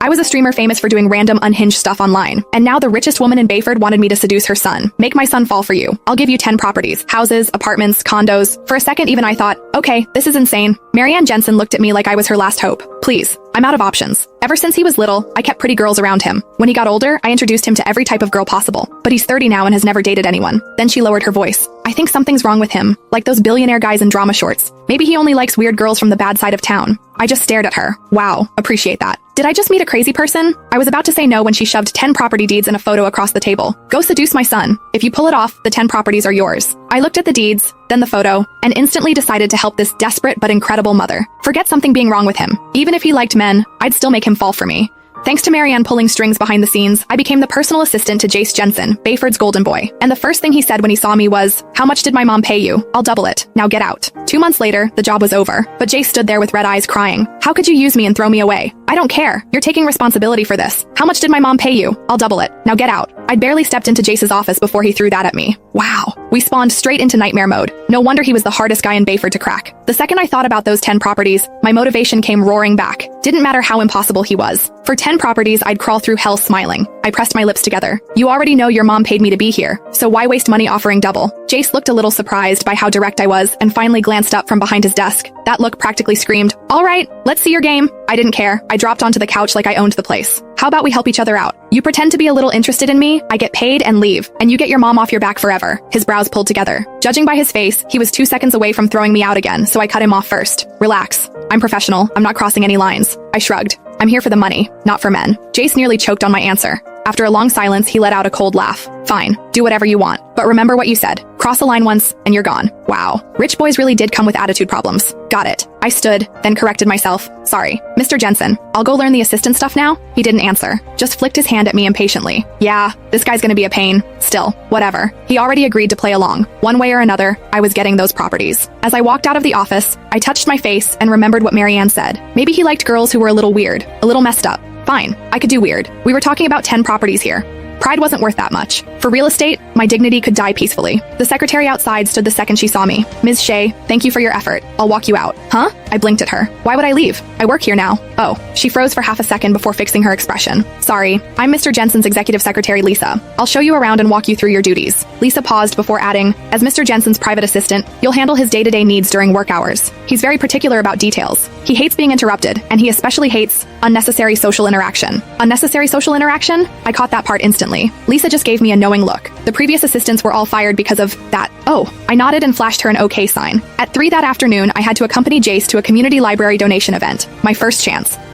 I was a streamer famous for doing random unhinged stuff online, and now the richest woman in Bayford wanted me to seduce her son. Make my son fall for you. I'll give you 10 properties, houses, apartments, condos. For a second even I thought, okay, this is insane. Marianne Jensen looked at me like I was her last hope. Please, I'm out of options. Ever since he was little, I kept pretty girls around him. When he got older, I introduced him to every type of girl possible. But he's 30 now and has never dated anyone. Then she lowered her voice. I think something's wrong with him, like those billionaire guys in drama shorts. Maybe he only likes weird girls from the bad side of town. I just stared at her. Wow, appreciate that. Did I just meet a crazy person? I was about to say no when she shoved 10 property deeds and a photo across the table. Go seduce my son. If you pull it off, the 10 properties are yours. I looked at the deeds, then the photo, and instantly decided to help this desperate but incredible mother. Forget something being wrong with him. Even if he liked men, I'd still make him fall for me. Thanks to Marianne pulling strings behind the scenes, I became the personal assistant to Jace Jensen, Bayford's golden boy. And the first thing he said when he saw me was, "How much did my mom pay you? I'll double it. Now get out." 2 months later, the job was over, but Jace stood there with red eyes crying. "How could you use me and throw me away? I don't care. You're taking responsibility for this. How much did my mom pay you? I'll double it. Now get out." I'd barely stepped into Jace's office before he threw that at me. Wow. We spawned straight into nightmare mode. No wonder he was the hardest guy in Bayford to crack. The second I thought about those 10 properties, my motivation came roaring back. Didn't matter how impossible he was. For 10 properties, I'd crawl through hell smiling. I pressed my lips together. "You already know your mom paid me to be here, so why waste money offering double?" Jace looked a little surprised by how direct I was and finally glanced up from behind his desk. That look practically screamed, "All right, let's see your game." I didn't care. I dropped onto the couch like I owned the place. "How about we help each other out? You pretend to be a little interested in me, I get paid and leave, and you get your mom off your back forever." His brows pulled together. Judging by his face, he was 2 seconds away from throwing me out again, so I cut him off first. "Relax. I'm professional. I'm not crossing any lines." I shrugged. "I'm here for the money, not for men." Jace nearly choked on my answer. After a long silence, he let out a cold laugh. "Fine, do whatever you want. But remember what you said. Cross a line once, and you're gone." Wow. Rich boys really did come with attitude problems. Got it. I stood, then corrected myself. "Sorry. Mr. Jensen, I'll go learn the assistant stuff now?" He didn't answer. Just flicked his hand at me impatiently. "Yeah, this guy's gonna be a pain. Still, whatever." He already agreed to play along. One way or another, I was getting those properties. As I walked out of the office, I touched my face and remembered what Marianne said. Maybe he liked girls who were a little weird, a little messed up. Fine, I could do weird. We were talking about 10 properties here. Pride wasn't worth that much. For real estate, my dignity could die peacefully. The secretary outside stood the second she saw me. "Ms. Shea, thank you for your effort. I'll walk you out." "Huh?" I blinked at her. "Why would I leave? I work here now." "Oh." She froze for half a second before fixing her expression. "Sorry, I'm Mr. Jensen's executive secretary, Lisa. I'll show you around and walk you through your duties." Lisa paused before adding, "As Mr. Jensen's private assistant, you'll handle his day-to-day needs during work hours. He's very particular about details. He hates being interrupted, and he especially hates unnecessary social interaction." Unnecessary social interaction? I caught that part instantly. Lisa just gave me a knowing look. The previous assistants were all fired because of that. Oh, I nodded and flashed her an okay sign. At 3 that afternoon, I had to accompany Jace to a community library donation event. My first chance.